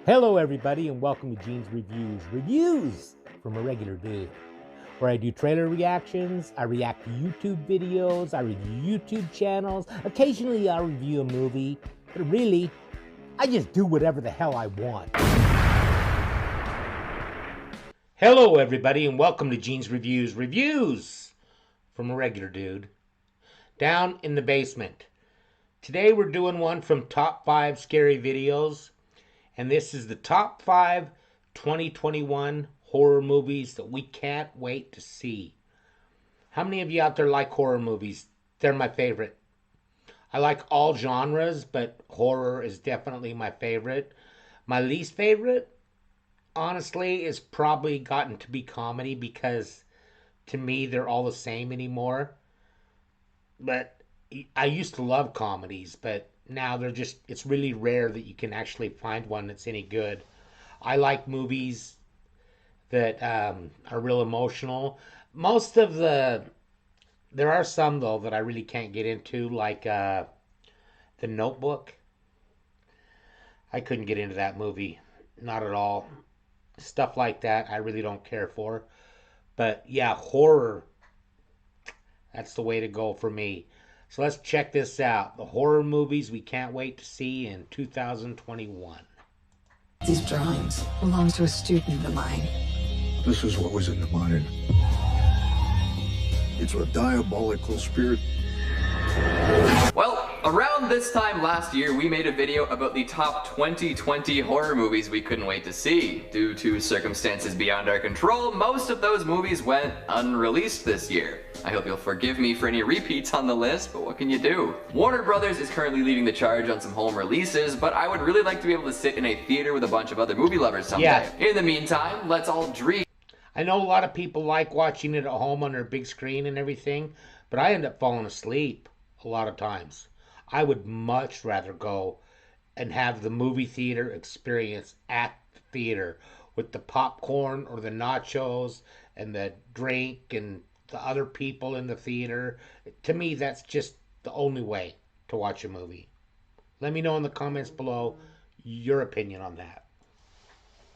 Hello, everybody, and welcome to Gene's Reviews. Reviews from a regular dude, where I do trailer reactions, I react to YouTube videos, I review YouTube channels. Occasionally, I'll review a movie, but really, I just do whatever the hell I want. Hello, everybody, and welcome to Gene's Reviews. Reviews from a regular dude. Down in the basement. Today, we're doing one from Top 5 Scary Videos. And this is the top 5 2021 horror movies that we can't wait to see. How many of you out there like horror movies? They're my favorite. I like all genres, but horror is definitely my favorite. My least favorite, honestly, is probably gotten to be comedy because to me they're all the same anymore. But I used to love comedies, but now it's really rare that you can actually find one that's any good. I like movies that are real emotional. There are some though that I really can't get into, like The Notebook. I couldn't get into that movie, not at all. Stuff like that I really don't care for. But yeah, horror, that's the way to go for me. So let's check this out. The horror movies we can't wait to see in 2021. These drawings belong to a student of mine. This is what was in the mine. It's a diabolical spirit. Well, around this time last year, we made a video about the top 2020 horror movies we couldn't wait to see. Due to circumstances beyond our control, most of those movies went unreleased this year. I hope you'll forgive me for any repeats on the list, but what can you do? Warner Brothers is currently leading the charge on some home releases, but I would really like to be able to sit in a theater with a bunch of other movie lovers someday. Yeah. In the meantime, let's all dream. I know a lot of people like watching it at home on their big screen and everything, but I end up falling asleep a lot of times. I would much rather go and have the movie theater experience at the theater with the popcorn or the nachos and the drink and the other people in the theater. To me, that's just the only way to watch a movie. Let me know in the comments below your opinion on that.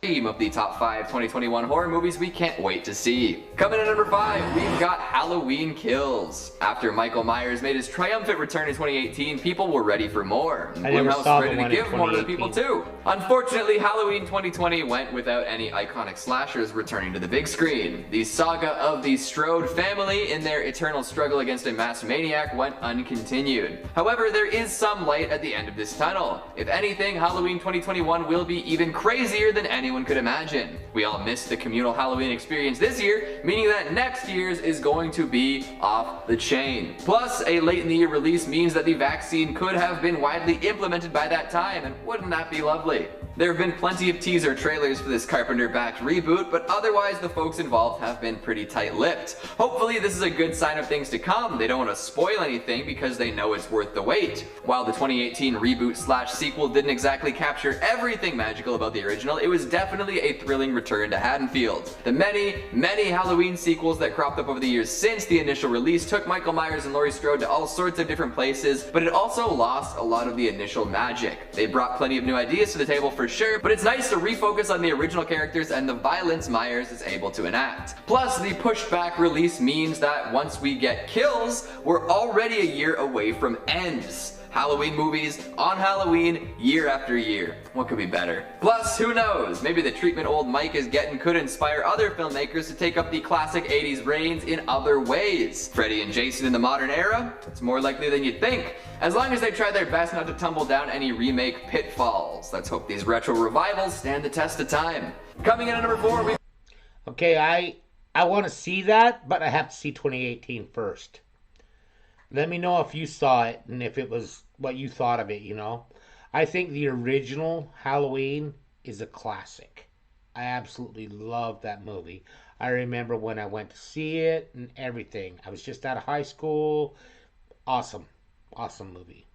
Of the top 5 2021 horror movies we can't wait to see. Coming in at number 5, we've got Halloween Kills. After Michael Myers made his triumphant return in 2018, people were ready for more. Blumhouse was ready to give more to the people too. Unfortunately, Halloween 2020 went without any iconic slashers returning to the big screen. The saga of the Strode family in their eternal struggle against a masked maniac went uncontinued. However, there is some light at the end of this tunnel. If anything, Halloween 2021 will be even crazier than anyone could imagine. We all missed the communal Halloween experience this year, meaning that next year's is going to be off the chain. Plus, a late in the year release means that the vaccine could have been widely implemented by that time, and wouldn't that be lovely? There have been plenty of teaser trailers for this Carpenter-backed reboot, but otherwise the folks involved have been pretty tight-lipped. Hopefully this is a good sign of things to come. They don't want to spoil anything because they know it's worth the wait. While the 2018 reboot/sequel didn't exactly capture everything magical about the original, it was definitely a thrilling return to Haddonfield. The many Halloween sequels that cropped up over the years since the initial release took Michael Myers and Laurie Strode to all sorts of different places, but it also lost a lot of the initial magic. They brought plenty of new ideas to the table for sure, but it's nice to refocus on the original characters and the violence Myers is able to enact. Plus, the pushed back release means that once we get Kills, we're already a year away from Ends. Halloween movies on Halloween year after year. What could be better? Plus, who knows? Maybe the treatment old Mike is getting could inspire other filmmakers to take up the classic 80s reigns in other ways. Freddy and Jason in the modern era? It's more likely than you'd think, as long as they try their best not to tumble down any remake pitfalls. Let's hope these retro revivals stand the test of time. Coming in at number 4, we... Okay, I want to see that, but I have to see 2018 first. Let me know if you saw it and if it was what you thought of it, you know. I think the original Halloween is a classic. I absolutely love that movie. I remember when I went to see it and everything. I was just out of high school. Awesome. Awesome movie.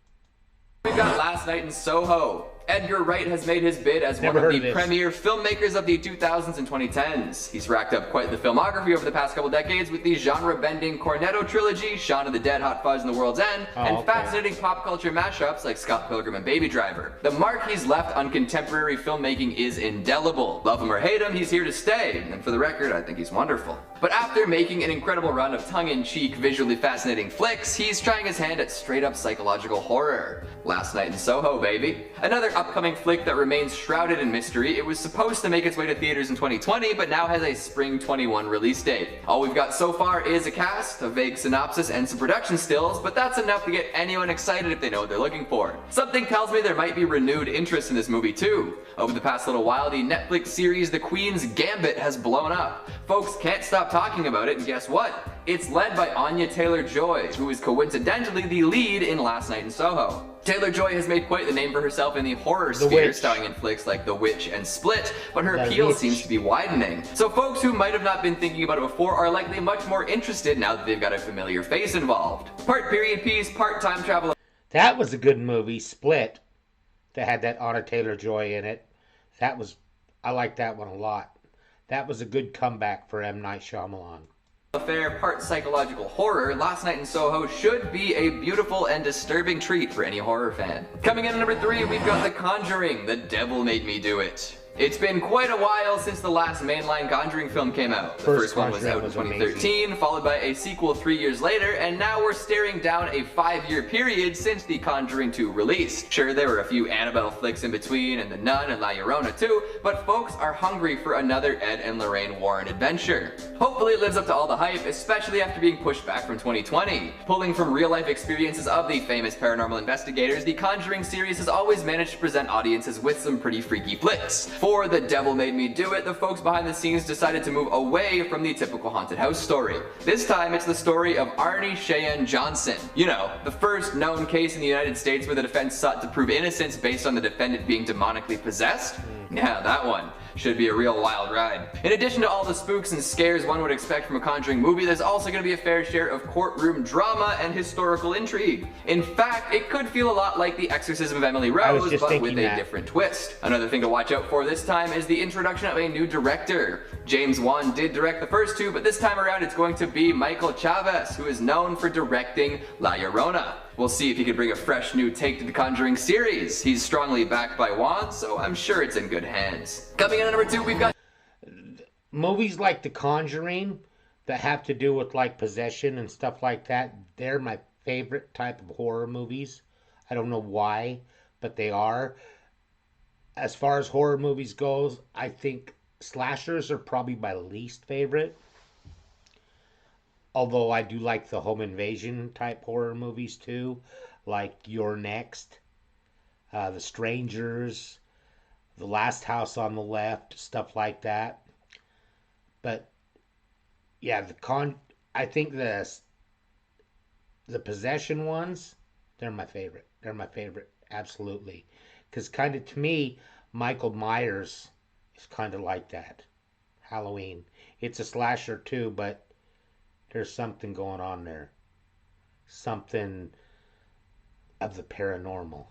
We've got Last Night in Soho. Edgar Wright has made his bid as Never one heard of of the this. premier filmmakers of the 2000s and 2010s. He's racked up quite the filmography over the past couple decades with the genre-bending Cornetto trilogy, Shaun of the Dead, Hot Fuzz, and The World's End, and okay. fascinating pop culture mashups like Scott Pilgrim and Baby Driver. The mark he's left on contemporary filmmaking is indelible. Love him or hate him, he's here to stay, and for the record, I think he's wonderful. But after making an incredible run of tongue-in-cheek, visually fascinating flicks, he's trying his hand at straight-up psychological horror. Last Night in Soho, baby. Another upcoming flick that remains shrouded in mystery. It was supposed to make its way to theaters in 2020, but now has a spring 21 release date. All we've got so far is a cast, a vague synopsis, and some production stills, but that's enough to get anyone excited if they know what they're looking for. Something tells me there might be renewed interest in this movie too. Over the past little while, the Netflix series The Queen's Gambit has blown up. Folks can't stop talking about it, and guess what? It's led by Anya Taylor-Joy, who is coincidentally the lead in Last Night in Soho. Taylor-Joy has made quite the name for herself in the horror sphere, Witch. starring in flicks like The Witch and Split, but her The appeal Witch. seems to be widening. So folks who might have not been thinking about it before are likely much more interested now that they've got a familiar face involved. Part period piece, part time travel. That was a good movie, Split, that had that Anna Taylor-Joy in it. I liked that one a lot. That was a good comeback for M. Night Shyamalan. Affair, part psychological horror, Last Night in Soho should be a beautiful and disturbing treat for any horror fan. Coming in at number 3, we've got The Conjuring, The Devil Made Me Do It. It's been quite a while since the last mainline Conjuring film came out. The first one was out in 2013, followed by a sequel 3 years later, and now we're staring down a 5-year period since The Conjuring 2 released. Sure, there were a few Annabelle flicks in between, and The Nun and La Llorona too, but folks are hungry for another Ed and Lorraine Warren adventure. Hopefully it lives up to all the hype, especially after being pushed back from 2020. Pulling from real-life experiences of the famous paranormal investigators, the Conjuring series has always managed to present audiences with some pretty freaky flicks. For The Devil Made Me Do It, the folks behind the scenes decided to move away from the typical haunted house story. This time, it's the story of Arnie Cheyenne Johnson. You know, the first known case in the United States where the defense sought to prove innocence based on the defendant being demonically possessed? Yeah, that one. Should be a real wild ride. In addition to all the spooks and scares one would expect from a Conjuring movie, there's also going to be a fair share of courtroom drama and historical intrigue. In fact, it could feel a lot like The Exorcism of Emily Rose, but with a different twist. Another thing to watch out for this time is the introduction of a new director. James Wan did direct the first two, but this time around it's going to be Michael Chavez, who is known for directing La Llorona. We'll see if he can bring a fresh new take to the Conjuring series. He's strongly backed by Wan, so I'm sure it's in good hands. Coming in at number 2, we've got Movies like The Conjuring that have to do with like possession and stuff like that, they're my favorite type of horror movies. I don't know why, but they are. As far as horror movies goes, I think slashers are probably my least favorite. Although I do like the home invasion type horror movies too, like You're Next, The Strangers, The Last House on the Left, stuff like that. But yeah, I think the possession ones, they're my favorite. They're my favorite, absolutely. Because kind of to me, Michael Myers is kind of like that. Halloween. It's a slasher too, but there's something going on there. Something of the paranormal.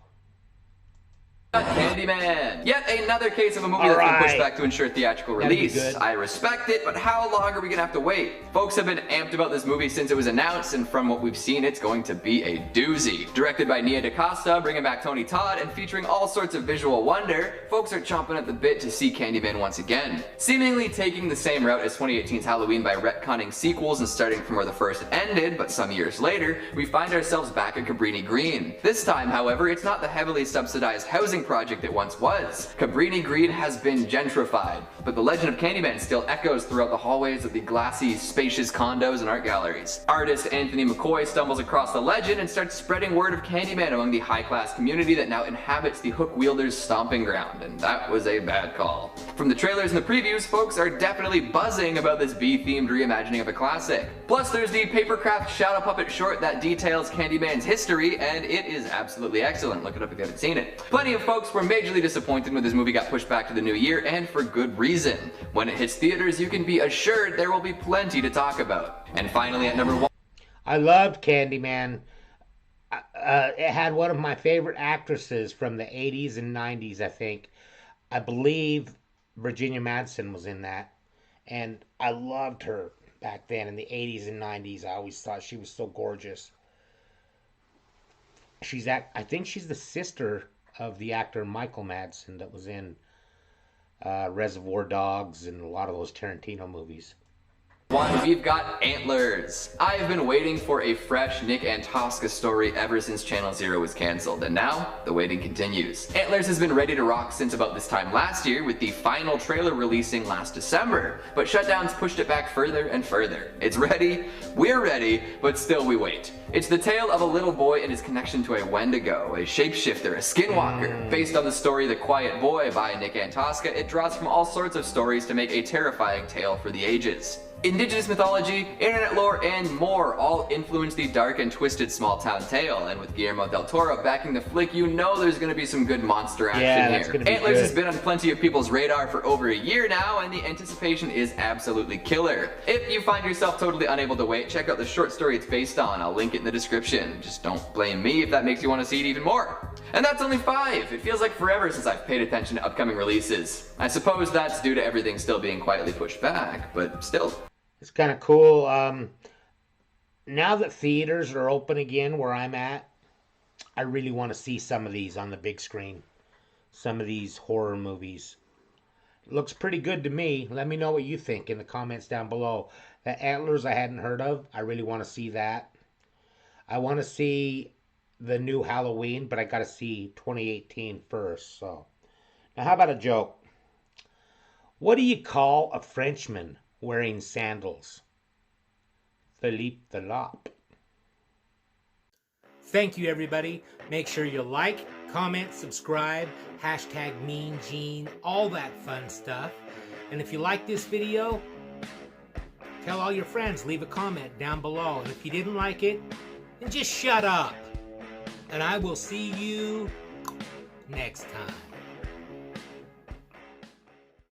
Candyman. Yet another case of a movie that's been pushed back to ensure theatrical release. I respect it, but how long are we gonna have to wait? Folks have been amped about this movie since it was announced, and from what we've seen, it's going to be a doozy. Directed by Nia DaCosta, bringing back Tony Todd, and featuring all sorts of visual wonder, folks are chomping at the bit to see Candyman once again. Seemingly taking the same route as 2018's Halloween by retconning sequels and starting from where the first ended, but some years later, we find ourselves back at Cabrini Green. This time, however, it's not the heavily subsidized housing project it once was. Cabrini Green has been gentrified, but the legend of Candyman still echoes throughout the hallways of the glassy, spacious condos and art galleries. Artist Anthony McCoy stumbles across the legend and starts spreading word of Candyman among the high-class community that now inhabits the Hook Wielders' stomping ground, and that was a bad call. From the trailers and the previews, folks are definitely buzzing about this B-themed reimagining of a classic. Plus, there's the papercraft shadow puppet short that details Candyman's history, and it is absolutely excellent. Look it up if you haven't seen it. Plenty of folks were majorly disappointed when this movie got pushed back to the new year, and for good reason. When it hits theaters, you can be assured there will be plenty to talk about. And finally, at number 1... I loved Candyman. It had one of my favorite actresses from the 80s and 90s, I think. I believe Virginia Madsen was in that. And I loved her back then in the 80s and 90s. I always thought she was so gorgeous. I think she's the sister of the actor Michael Madsen that was in Reservoir Dogs and a lot of those Tarantino movies. We've got Antlers. I've been waiting for a fresh Nick Antosca story ever since Channel Zero was cancelled, and now the waiting continues. Antlers has been ready to rock since about this time last year, with the final trailer releasing last December, but shutdowns pushed it back further and further. It's ready, we're ready, but still we wait. It's the tale of a little boy and his connection to a Wendigo, a shapeshifter, a skinwalker. Based on the story The Quiet Boy by Nick Antosca, it draws from all sorts of stories to make a terrifying tale for the ages. Indigenous mythology, internet lore, and more all influence the dark and twisted small-town tale, and with Guillermo del Toro backing the flick, you know there's gonna be some good monster action here. Antlers has been on plenty of people's radar for over a year now, and the anticipation is absolutely killer. If you find yourself totally unable to wait, check out the short story it's based on. I'll link it in the description. Just don't blame me if that makes you want to see it even more. And that's only 5! It feels like forever since I've paid attention to upcoming releases. I suppose that's due to everything still being quietly pushed back, but still. It's kind of cool. Now that theaters are open again where I'm at, I really want to see some of these on the big screen. Some of these horror movies. It looks pretty good to me. Let me know what you think in the comments down below. The Antlers I hadn't heard of. I really want to see that. I want to see the new Halloween, but I got to see 2018 first. So, now how about a joke? What do you call a Frenchman wearing sandals? Philippe the Lop. Thank you, everybody. Make sure you like, comment, subscribe, hashtag MeanGene, all that fun stuff. And if you like this video, tell all your friends, leave a comment down below. And if you didn't like it, then just shut up. And I will see you next time.